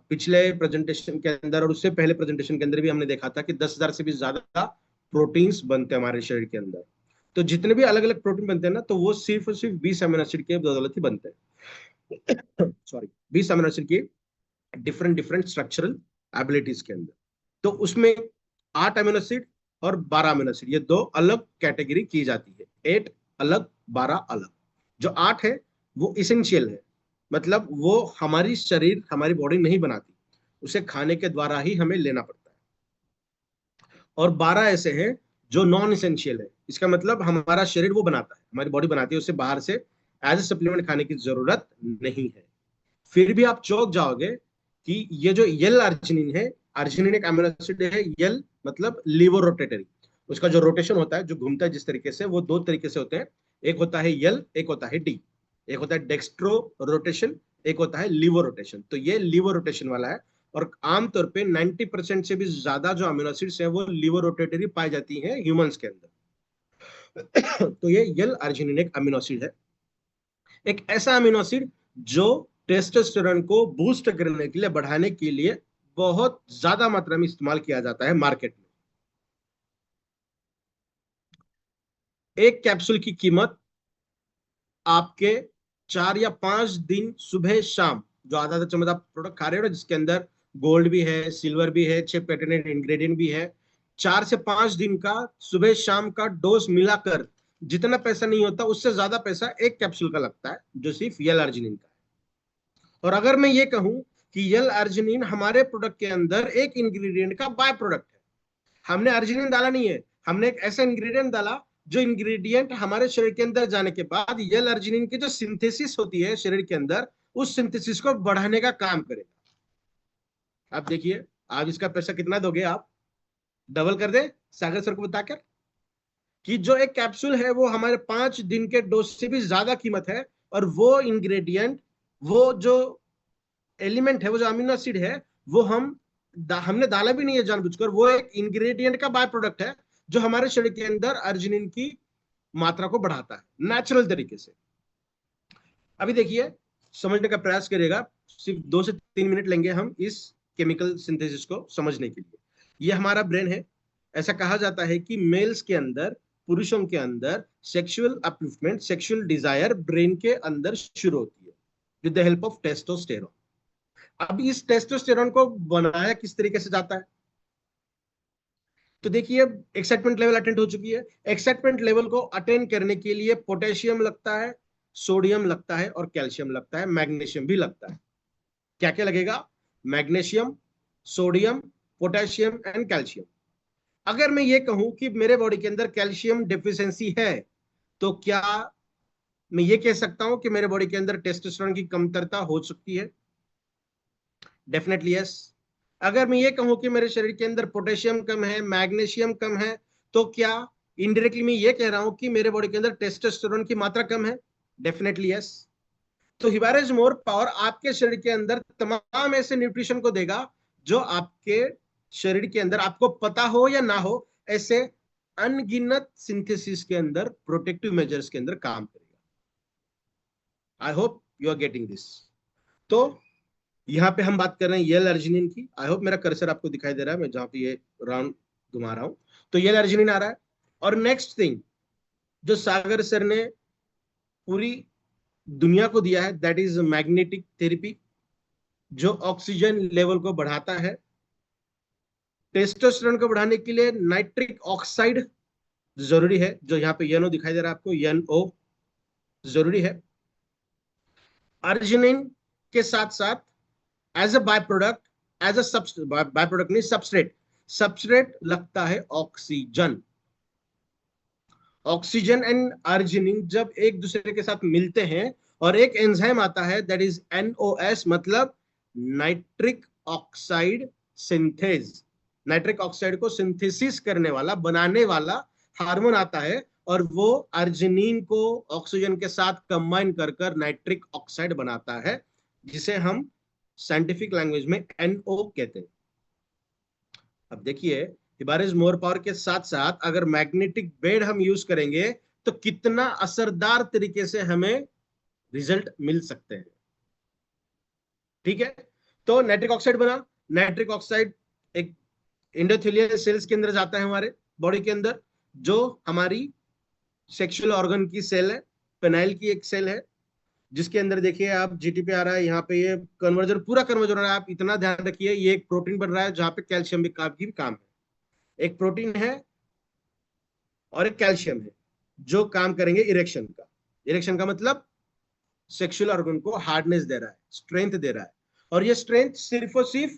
S1: पिछले प्रेजेंटेशन के अंदर और उससे पहले प्रेजेंटेशन के अंदर भी हमने देखा था कि 10,000 से भी ज्यादा प्रोटीन्स बनते हैं हमारे शरीर के अंदर। तो जितने भी अलग अलग प्रोटीन बनते हैं ना, तो वो सिर्फ और सिर्फ 20 अमीनो एसिड के बदौलत ही बनते हैं। सॉरी, 20 अमीनो एसिड की डिफरेंट डिफरेंट स्ट्रक्चरल एबिलिटीज के अंदर। तो उसमें 8 अमीनो एसिड और 12 अमीनो एसिड, ये दो अलग कैटेगरी की जाती है। 8 अलग, 12 अलग। जो 8 है वो इसेंशियल है, मतलब वो हमारी शरीर, हमारी बॉडी नहीं बनाती, उसे खाने के द्वारा ही हमें लेना पड़ता है। और 12 ऐसे हैं जो नॉन इसेंशियल है। इसका मतलब हमारा शरीर वो बनाता है, हमारी बॉडी बनाती है, उसे बाहर से एज ए सप्लीमेंट खाने की जरूरत नहीं है। फिर भी आप चौंक जाओगे कि ये जो यल अर्जिनिन है, अर्जिनिन एक अमीनो एसिड है। यल मतलब लीवर रोटेटरी। उसका जो रोटेशन होता है, जो घूमता है जिस तरीके से, वो दो तरीके से होते हैं। एक होता है यल, एक होता है डी। एक होता है डेक्स्ट्रो रोटेशन, एक होता है लीवर रोटेशन। तो ये लीवर रोटेशन वाला है। और आमतौर पे 90% से भी ज्यादा जो अमीनो एसिड्स है वो लीवर रोटेटरी पाई जाती है ह्यूमंस के अंदर। तो ये यल अर्जिनिन एक अमीनो एसिड है। एक ऐसा अमीनो एसिड जो टेस्टोस्टेरोन को बूस्ट करने के लिए, बढ़ाने के लिए बहुत ज्यादा मात्रा में इस्तेमाल किया जाता है मार्केट में। एक कैप्सूल की कीमत आपके 4 या 5 दिन सुबह शाम, जो आधा आधा चम्मच आप प्रोडक्ट खा रहे हो ना, जिसके अंदर गोल्ड भी है, सिल्वर भी है, 6 पेटेंटेड इंग्रेडिएंट भी है, 4 से 5 दिन का सुबह शाम का डोज मिलाकर जितना पैसा नहीं होता, उससे ज्यादा पैसा एक कैप्सूल का लगता है, जो सिर्फ यल अर्जिनिन का है। और अगर मैं ये कहूं कि यल अर्जिनिन हमारे प्रोडक्ट के अंदर एक इंग्रेडिएंट का बाय प्रोडक्ट है, हमने अर्जिनिन डाला नहीं है, हमने एक ऐसा इंग्रेडिएंट डाला जो इंग्रेडिएंट हमारे शरीर के अंदर जाने के बाद यल अर्जिनिन की जो सिंथेसिस होती है शरीर के अंदर, उस सिंथेसिस को बढ़ाने का काम करेगा। आप देखिए, आप इसका पैसा कितना दोगे? आप डबल कर दे सागर सर को बताकर कि जो एक कैप्सूल है वो हमारे 5 दिन के डोज से भी ज्यादा कीमत है। और वो इंग्रेडिएंट, वो जो एलिमेंट है, वो जो अमीनो एसिड है, वो हमने डाला भी नहीं है जानबूझकर, वो एक इंग्रेडिएंट का बाय प्रोडक्ट है जो हमारे शरीर के अंदर अर्जिनिन की मात्रा को बढ़ाता है नेचुरल तरीके से। अभी देखिए, समझने का प्रयास करिएगा। सिर्फ 2 से 3 मिनट लेंगे हम इस केमिकल सिंथेसिस को समझने के लिए। ये हमारा ब्रेन है। ऐसा कहा जाता है कि मेल्स के अंदर, पुरुषों के अंदर sexual upliftment, sexual desire brain के अंदर शुरू होती है with the help of testosterone. अब इस टेस्टोस्टेरोन को बनाया किस तरीके से जाता है? तो देखिए, एक्साइटमेंट लेवल अटेंड हो चुकी है। एक्साइटमेंट लेवल को अटेंड करने के लिए पोटेशियम लगता है, सोडियम लगता है और कैल्शियम लगता है, मैग्नीशियम भी लगता है। क्या क्या लगेगा? Magnesium, sodium, potassium and calcium. अगर मैं ये कहूं कि मेरे बॉडी के अंदर कैल्शियम डेफिशिएंसी है, तो क्या मैं ये कह सकता हूं कि मेरे बॉडी के अंदर टेस्टोस्टेरोन की कमतरता हो सकती है? Definitely yes. अगर मैं ये कहूं कि मेरे शरीर के अंदर पोटेशियम कम है, मैग्नीशियम कम है, तो क्या इनडायरेक्टली मैं ये कह रहा हूं कि मेरे बॉडी के अंदर टेस्टोस्टेरोन की मात्रा कम है? Definitely yes. तो हिबारिज मोर पावर आपके शरीर के अंदर तमाम ऐसे न्यूट्रिशन को देगा जो आपके शरीर के अंदर, आपको पता हो या ना हो, ऐसे अनगिनत सिंथेसिस के अंदर, प्रोटेक्टिव मेजर्स के अंदर काम करेगा। I hope you are getting this. तो यहाँ पे हम बात कर रहे हैं यल अर्जिनिन की। आई होप मेरा कर्सर आपको दिखाई दे रहा है, मैं जहां पे ये राउंड घुमा रहा हूं। तो यल अर्जिनिन आ रहा है। और नेक्स्ट थिंग जो सागर सर ने पूरी दुनिया को दिया है, दैट इज मैग्नेटिक थेरेपी, जो ऑक्सीजन लेवल को बढ़ाता है। टेस्टोस्टेरोन को बढ़ाने के लिए नाइट्रिक ऑक्साइड जरूरी है, जो यहाँ पे एनओ दिखाई दे रहा है आपको, एनओ जरूरी है। अर्जिनिन के साथ साथ as a by product, as a by product नहीं, सबस्ट्रेट, सबस्ट्रेट लगता है ऑक्सीजन। ऑक्सीजन एंड अर्जिनिन जब एक दूसरे के साथ मिलते हैं और एक एंजाइम आता है, दैट इज एनओएस, मतलब nitric oxide synthase. Nitric oxide को सिंथेसिस करने वाला, बनाने वाला हार्मोन आता है, और वो अर्जिनिन को ऑक्सीजन के साथ कंबाइन कर कर नाइट्रिक ऑक्साइड बनाता है, जिसे हम साइंटिफिक लैंग्वेज में एनओ कहते हैं। अब देखिए, हिबारिस मोर पावर के साथ साथ अगर मैग्नेटिक बेड हम यूज करेंगे तो कितना असरदार तरीके से हमें रिजल्ट मिल सकते हैं। ठीक है, तो नाइट्रिक ऑक्साइड बना। नाइट्रिक ऑक्साइड एक एंडोथेलियल सेल्स के अंदर जाता है हमारे बॉडी के अंदर, जो हमारी सेक्सुअल ऑर्गन की सेल है, पेनाइल की एक सेल है, जिसके अंदर देखिए आप जीटीपी आ रहा है, यहाँ पे ये कन्वर्जन पूरा कन्वर्जन हो रहा है। आप इतना ध्यान रखिए, ये एक प्रोटीन बन रहा है जहाँ पे कैल्शियम भी काम है। एक प्रोटीन है और एक कैल्शियम है जो काम करेंगे इरेक्शन का। इरेक्शन का मतलब सेक्सुअल ऑर्गन को हार्डनेस दे रहा है, स्ट्रेंथ दे रहा है, और ये स्ट्रेंथ सिर्फ और सिर्फ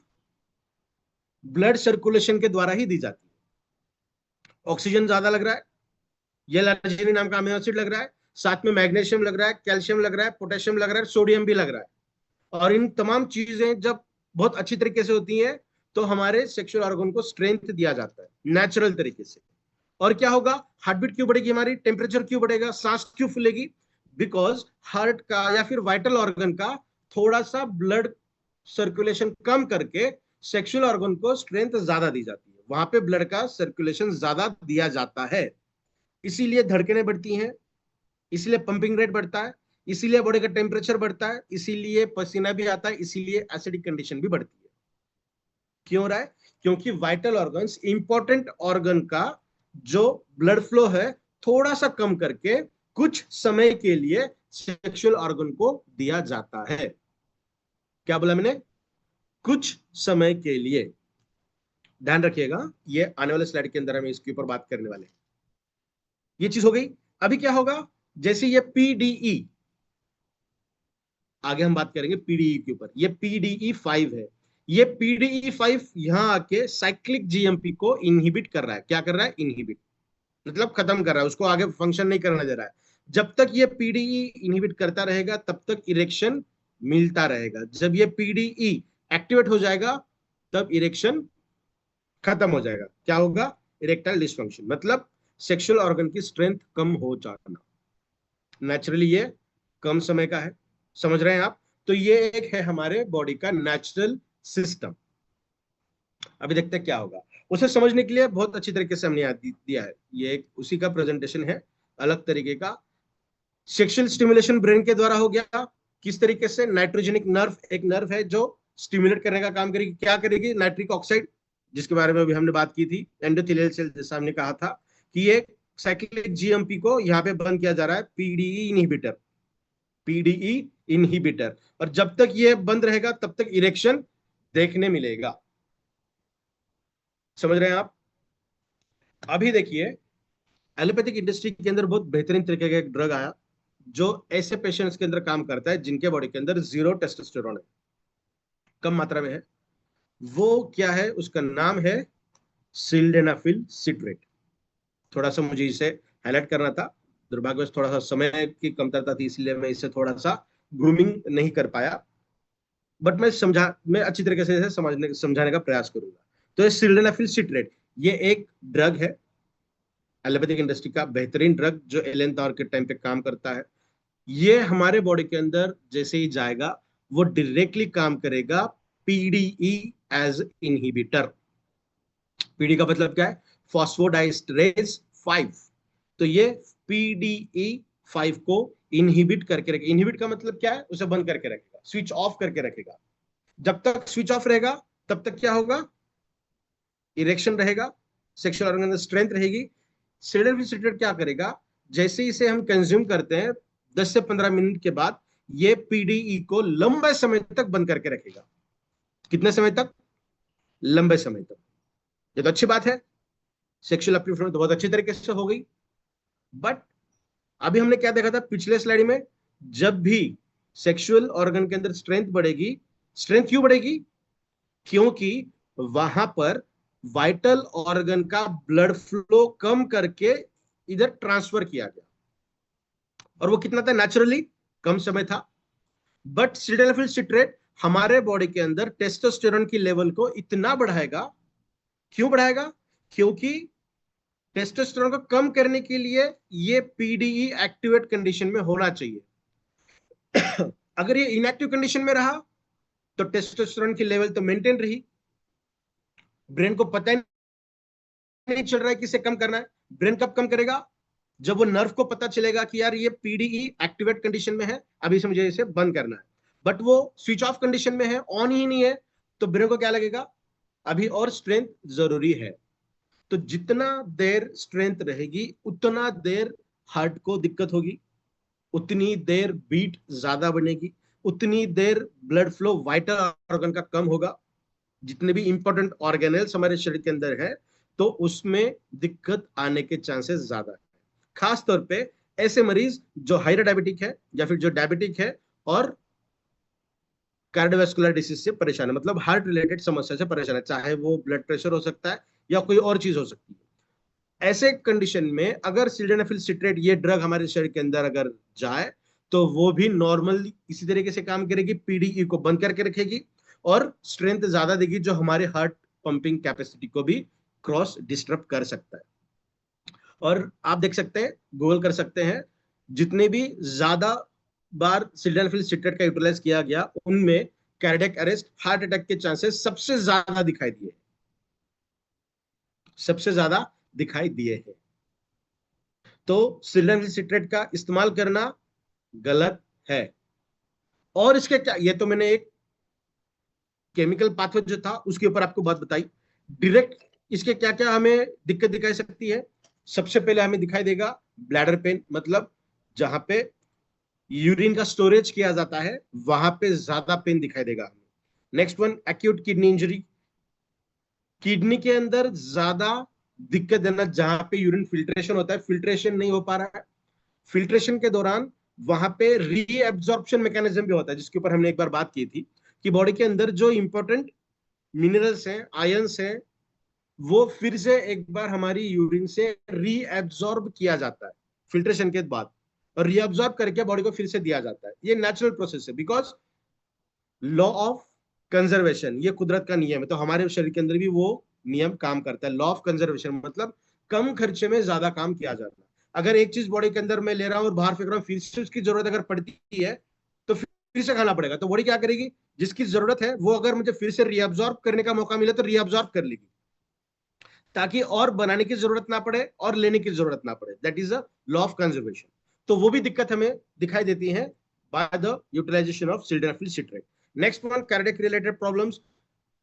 S1: ब्लड सर्कुलेशन के द्वारा ही दी जाती है। ऑक्सीजन ज्यादा लग रहा है, ये लार्जिनिन नाम का अमीनो एसिड लग रहा है, साथ में मैग्नीशियम लग रहा है, कैल्शियम लग रहा है, पोटेशियम लग रहा है, सोडियम भी लग रहा है। और इन तमाम चीजें जब बहुत अच्छी तरीके से होती हैं तो हमारे सेक्सुअल ऑर्गन को स्ट्रेंथ दिया जाता है नेचुरल तरीके से। और क्या होगा, हार्ट बीट क्यों बढ़ेगी, हमारी टेम्परेचर क्यों बढ़ेगा, सांस क्यों फूलेगी? बिकॉज हार्ट का या फिर वाइटल ऑर्गन का थोड़ा सा ब्लड सर्कुलेशन कम करके सेक्सुअल ऑर्गन को स्ट्रेंथ ज्यादा दी जाती है, वहां पे ब्लड का सर्कुलेशन ज्यादा दिया जाता है, इसीलिए धड़कनें बढ़ती हैं, इसीलिए पंपिंग रेट बढ़ता है, इसीलिए बॉडी का टेम्परेचर बढ़ता है, इसीलिए पसीना भी आता है, इसीलिए एसिडिक कंडीशन भी बढ़ती है। क्यों हो रहा है? क्योंकि वाइटल ऑर्गन्स, इंपॉर्टेंट ऑर्गन का जो ब्लड फ्लो है थोड़ा सा कम करके कुछ समय के लिए सेक्सुअल ऑर्गन को दिया जाता है। क्या बोला मैंने? कुछ समय के लिए। ध्यान रखिएगा, ये आने वाले स्लाइड के अंदर हम इसके ऊपर बात करने वाले हैं। ये चीज हो गई। अभी क्या होगा, जैसे ये पीडीई, आगे हम बात करेंगे पीडीई के ऊपर, ये पीडीई 5 है। ये पीडीई 5 यहां आके साइक्लिक जीएमपी को इनहिबिट कर रहा है। क्या कर रहा है? इनहिबिट मतलब खत्म कर रहा है, उसको आगे फंक्शन नहीं करने दे रहा है। जब तक ये पीडीई इनहिबिट करता रहेगा तब तक इरेक्शन मिलता रहेगा। जब ये पीडीई एक्टिवेट हो जाएगा तब इरेक्शन खत्म हो जाएगा। क्या होगा? इरेक्टाइल डिसफंक्शन, मतलब सेक्सुअल ऑर्गन की स्ट्रेंथ कम हो जाना। नेचुरली ये कम समय का है, समझ रहे हैं आप? तो ये एक है हमारे बॉडी का नेचुरल सिस्टम। अभी देखते हैं क्या होगा। उसे समझने के लिए बहुत अच्छी तरीके से हमने याद दिया है, ये एक उसी का प्रेजेंटेशन है, अलग तरीके का। सेक्सुअल स्टिमुलेशन ब्रेन के द्वारा हो गया। किस तरीके से? नाइट्रोजेनिक नर्व, एक नर्व है जो स्टिमुलेट करने का काम करेगी। क्या करेगी? नाइट्रिक ऑक्साइड, जिसके बारे में अभी हमने बात की थी, एंडोथेलियल सेल, जैसा हमने कहा था कि ये साइक्लिक जीएमपी को यहाँ पे बंद किया जा रहा है, पीडीई इनहिबिटर, पीडीई इनहिबिटर। और जब तक ये बंद रहेगा तब तक इरेक्शन देखने मिलेगा। समझ रहे हैं आप? अभी देखिए, एलोपैथिक इंडस्ट्री के अंदर बहुत बेहतरीन तरीके का एक ड्रग आया जो ऐसे पेशेंट्स के अंदर काम करता है जिनके बॉडी के अंदर जीरो टेस्टोस्टेरोन है, कम मात्रा में है। वो क्या है? उसका नाम है सिल्डेनाफिल सिट्रेट। थोड़ा सा मुझे इसे हाईलाइट करना था, दुर्भाग्यवश थोड़ा सा समय की कमतरता थी, इसलिए मैं इसे थोड़ा सा ग्रूमिंग नहीं कर पाया, बट मैं अच्छी तरीके से इसे समझाने का प्रयास करूंगा। तो ये सिल्डेनाफिल सिट्रेट, ये एक ड्रग है, एलोपैथिक इंडस्ट्री का बेहतरीन ड्रग जो एलेन तावर के टाइम पे काम करता है। ये हमारे बॉडी के अंदर जैसे ही जाएगा वो डायरेक्टली काम करेगा पीडीई एज इनहिबिटर। पीडी का मतलब क्या है? फॉस्फोडाइस्टरेज 5। तो ये पीडीई 5 को इनहिबिट करके रखेगा। इनहिबिट का मतलब क्या है? उसे बंद करके रखेगा, स्विच ऑफ करके रखेगा। जब तक स्विच ऑफ रहेगा तब तक क्या होगा? इरेक्शन रहेगा, सेक्सुअल ऑर्गन में स्ट्रेंथ रहेगी। सिल्डेनाफिल क्या करेगा? जैसे इसे हम कंज्यूम करते हैं 10 से 15 मिनट के बाद ये पीडीई को लंबे समय तक बंद करके रखेगा। कितने समय तक? लंबे समय तक। ये तो अच्छी बात है, सेक्सुअल अपलिफ्टमेंट तो बहुत अच्छी तरीके से हो गई। बट अभी हमने क्या देखा था पिछले स्लाइड में? जब भी सेक्सुअल ऑर्गन के अंदर स्ट्रेंथ बढ़ेगी, स्ट्रेंथ क्यों बढ़ेगी? क्योंकि वहां पर वाइटल ऑर्गन का ब्लड फ्लो कम करके इधर ट्रांसफर किया गया, और वो कितना था? नेचुरली कम समय था। बट सिल्डेनाफिल सिट्रेट हमारे बॉडी के अंदर टेस्टोस्टेरोन की लेवल को इतना बढ़ाएगा। क्यों बढ़ाएगा? क्योंकि टेस्टोस्टेरोन को कम करने के लिए ये पीडीई एक्टिवेट कंडीशन में होना चाहिए। अगर ये इनएक्टिव कंडीशन में रहा तो टेस्टोस्टेरोन की लेवल तो मेंटेन रही, ब्रेन को पता ही नहीं चल रहा है कि इसे कम करना है। ब्रेन कब कम करेगा? जब वो नर्व को पता चलेगा कि यार ये पीडीई एक्टिवेट कंडीशन में है, अभी से मुझे इसे बंद करना है, बट वो स्विच ऑफ कंडीशन में है, ऑन ही नहीं है, तो ब्रेन को क्या लगेगा? अभी और स्ट्रेंथ जरूरी है। तो जितना देर स्ट्रेंथ रहेगी उतना देर हार्ट को दिक्कत होगी, उतनी देर बीट ज्यादा बनेगी, उतनी देर ब्लड फ्लो वाइटल ऑर्गन का कम होगा, जितने भी इंपॉर्टेंट ऑर्गेनल्स हमारे शरीर के अंदर है, तो उसमें दिक्कत आने के चांसेस ज्यादा है। खास तौर पे ऐसे मरीज जो हाइपर डायबिटिक है या फिर जो डायबिटिक है और कार्डियोवास्कुलर डिसीज से परेशान है, मतलब हार्ट रिलेटेड समस्या से परेशान है, चाहे वो ब्लड प्रेशर हो सकता है या कोई और चीज हो सकती है। ऐसे कंडीशन में अगर सिल्डेनाफिल सिट्रेट ये ड्रग हमारे शरीर के अंदर अगर जाए, तो वो भी नॉर्मल इसी तरीके से काम करेगी, पीडीई को बंद करके रखेगी और स्ट्रेंथ ज्यादा देगी, जो हमारे हार्ट पंपिंग कैपेसिटी को भी क्रॉस डिस्टर्ब कर सकता है। और आप देख सकते हैं, गूगल कर सकते हैं, जितने भी ज्यादा बार सिल्डेनाफिल सिट्रेट का यूटिलाइज किया गया उनमें कार्डियक अरेस्ट, हार्ट अटैक के चांसेस सबसे ज्यादा दिखाई दिए, सबसे ज्यादा दिखाई दिए हैं। तो सिल्डेनाफिल सिट्रेट का इस्तेमाल करना गलत है। और इसके क्या, ये तो मैंने एक केमिकल पाथवे जो था उसके ऊपर आपको बात बताई। डायरेक्ट इसके क्या क्या हमें दिक्कत दिखाई सकती है? सबसे पहले हमें दिखाई देगा ब्लैडर पेन, मतलब जहां पे यूरिन का स्टोरेज किया जाता है वहां पे ज्यादा पेन दिखाई देगा हमें। Next one, acute kidney injury, kidney के अंदर ज्यादा दिक्कत देना, जहां पे यूरिन फिल्ट्रेशन होता है, फिल्ट्रेशन नहीं हो पा रहा है, फिल्ट्रेशन के दौरान वहां पे रीएब्जॉर्प्शन मैकेनिज्म भी होता है, जिसके ऊपर हमने एक बार बात की थी कि बॉडी के अंदर जो इंपॉर्टेंट मिनरल्स हैं, आयंस हैं, वो फिर से एक बार हमारी यूरिन से रीएब्जॉर्ब किया जाता है फिल्ट्रेशन के बाद, और रीअब्जॉर्ब करके बॉडी को फिर से दिया जाता है। ये नेचुरल प्रोसेस है, बिकॉज लॉ ऑफ कंजर्वेशन, ये कुदरत का नियम है, तो हमारे शरीर के अंदर भी वो नियम काम करता है। लॉ ऑफ कंजर्वेशन मतलब कम खर्चे में ज्यादा काम किया जाता है। अगर एक चीज बॉडी के अंदर मैं ले रहा हूं और बाहर फेंक रहा हूं, फिर से उसकी जरूरत अगर पड़ती है तो फिर से खाना पड़ेगा, तो बॉडी क्या करेगी? जिसकी जरूरत है वो अगर मुझे फिर से रीअब्जॉर्ब करने का मौका मिले तो रीअब्जॉर्ब कर लेगी, ताकि और बनाने की जरूरत ना पड़े और लेने की जरूरत ना पड़े। That is a law of conservation. तो वो भी दिक्कत हमें दिखाई देती है by the utilisation of sildenafil citrate. Next one, cardiac related problems,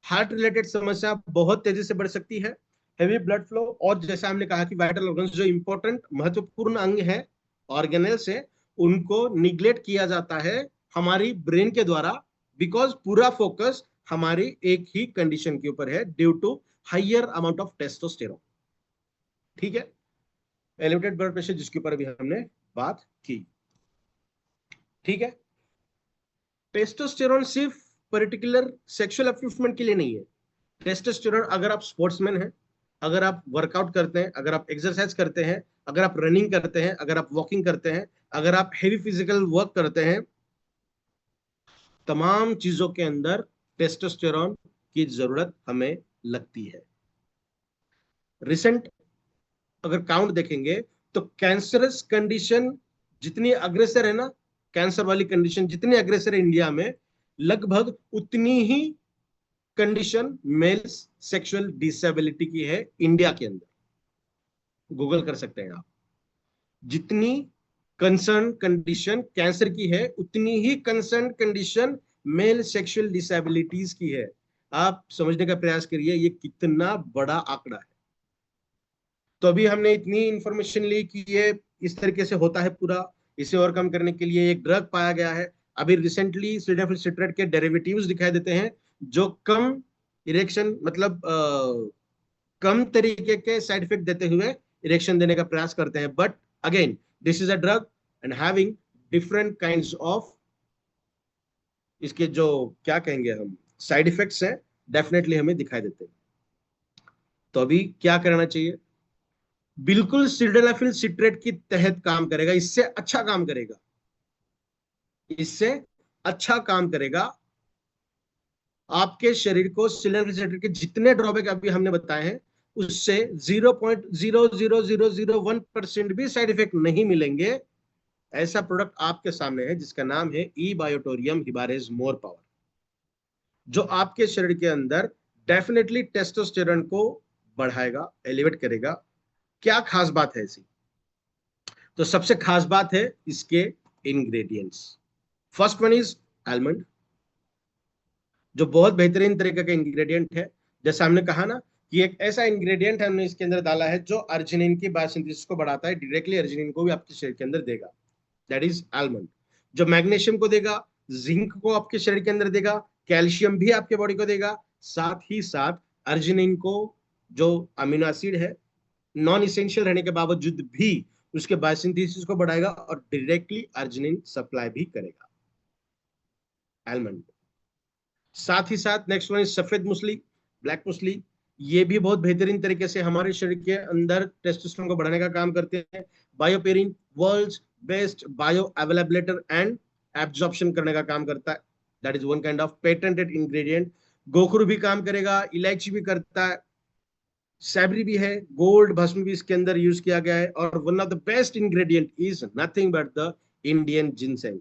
S1: heart related समस्या बहुत तेजी से बढ़ सकती है। हेवी ब्लड फ्लो, और जैसा हमने कहा कि वाइटल ऑर्गन्स जो इंपॉर्टेंट महत्वपूर्ण अंग है, ऑर्गेनल्स है, उनको निग्लेक्ट किया जाता है हमारी ब्रेन के द्वारा, बिकॉज पूरा फोकस हमारी एक ही कंडीशन के ऊपर है, due to higher amount of testosterone. ठीक है, एलिवेटेड ब्लड प्रेशर जिसके ऊपर अभी हमने बात की। ठीक है, टेस्टोस्टेरोन सिर्फ पर्टिकुलर सेक्सुअल अपलिफ्टमेंट के लिए नहीं है। टेस्टोस्टेरोन अगर आप स्पोर्ट्समैन हैं, अगर आप वर्कआउट करते हैं, अगर आप एक्सरसाइज करते हैं, अगर आप रनिंग करते हैं, अगर आप वॉकिंग करते हैं, अगर आप हेवी फिजिकल वर्क करते हैं, तमाम चीजों के अंदर टेस्टोस्टेरोन की जरूरत हमें लगती है। रिसेंट अगर काउंट देखेंगे तो कैंसरस कंडीशन जितनी अग्रेसर है ना, कैंसर वाली कंडीशन जितनी अग्रेसर है इंडिया में, लगभग उतनी ही कंडीशन मेल्स सेक्सुअल डिसेबिलिटी की है इंडिया के अंदर। गूगल कर सकते हैं आप, जितनी कंसर्न कंडीशन कैंसर की है उतनी ही concern condition male sexual disabilities की है। आप समझने का प्रयास करिए ये कितना बड़ा आंकड़ा है। तो अभी हमने इतनी इंफॉर्मेशन ली कि ये इस तरीके से होता है पूरा। इसे ओवरकम करने के लिए एक ड्रग पाया गया है। अभी रिसेंटली सिल्डेनाफिल सिट्रेट के डेरिवेटिव्स दिखाई देते हैं जो कम इरेक्शन, मतलब कम तरीके के साइड इफेक्ट देते हुए इरेक्शन देने का प्रयास करते हैं। But again this is a drug and having different kinds of, इसके जो क्या कहेंगे हम साइड इफेक्ट्स हैं, डेफिनेटली हमें दिखाई देते हैं। तो अभी क्या करना चाहिए? बिल्कुल सिल्डेनाफिल सिट्रेट की तहत काम करेगा, इससे अच्छा काम करेगा, इससे अच्छा काम करेगा। आपके शरीर को सिल्डेनाफिल सिट्रेट के जितने ड्रॉबैक अभी हमने बताए हैं उससे 0.00001% भी साइड इफेक्ट नहीं मिलेंगे। ऐसा प्रोडक्ट आपके सामने है जिसका नाम है ई बायोटोरियम हिबारेज मोर पावर, जो आपके शरीर के अंदर डेफिनेटली टेस्टोस्टेरोन को बढ़ाएगा, एलिवेट करेगा। क्या खास बात है ऐसी? तो सबसे खास बात है इसके ingredients. First one is almond, जो बहुत बेहतरीन तरीके का इंग्रेडिएंट है। जैसे हमने कहा ना कि एक ऐसा इंग्रेडिएंट हमने इसके अंदर डाला है जो अर्जिनिन की बायोसिंथेसिस को बढ़ाता है, डायरेक्टली अर्जिनिन को भी आपके शरीर के अंदर देगा, दैट इज आलमंड। जो मैग्नीशियम को देगा, जिंक को आपके शरीर के अंदर देगा, कैल्शियम भी आपके बॉडी को देगा, साथ ही साथ अर्जिनिन को, जो अमीनो एसिड है, नॉन इसेंशियल रहने के बावजूद भी उसके बायोसिंथेसिस को बढ़ाएगा और डायरेक्टली अर्जिनिन सप्लाई भी करेगा, आलमंड। साथ ही साथ नेक्स्ट वन इज सफेद मूसली, ब्लैक मूसली। ये भी बहुत बेहतरीन तरीके से हमारे शरीर के अंदर टेस्टोस्टेरोन को बढ़ाने का काम करते हैं। Bioperine world's best bio availabilator and absorption करने का काम करता है, that is one kind of patented ingredient. गोखरू भी काम करेगा, इलायची भी करता है, सैबरी भी है, गोल्ड भस्म भी इसके अंदर यूज किया गया है, और one of the best ingredient is nothing but the Indian ginseng.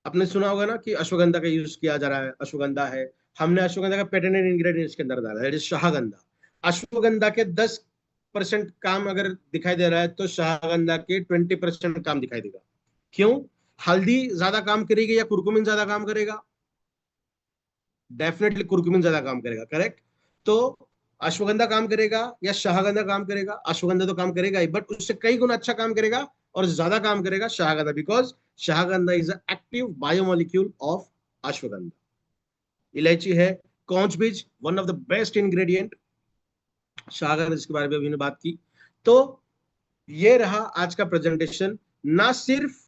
S1: आपने सुना होगा ना कि अश्वगंधा का यूज किया जा रहा है, अश्वगंधा है, हमने अश्वगंधा का पेटेंटेड इंग्रेडिएंट इसके अंदर डाला है, शाहगंधा। अश्वगंधा के 10% काम अगर दिखाई दे रहा है तो शाहगंधा के 20% काम दिखाई देगा। क्यों? हल्दी ज्यादा काम करेगी या कुरकुमिन ज्यादा काम करेगा? डेफिनेटली कुरकुमिन ज्यादा काम करेगा, करेक्ट। तो अश्वगंधा काम करेगा या शाहगंधा काम करेगा? अश्वगंधा तो काम करेगा ही, बट उससे कई गुना अच्छा काम करेगा और ज्यादा काम करेगा Shahgandha, because Shahgandha is a active biomolecule of ashwagandha. इलायची है, कौंच बीज, one of the best ingredient, Shahgandha जिसके बारे में अभी बात की। तो ये रहा आज का प्रेजेंटेशन। ना सिर्फ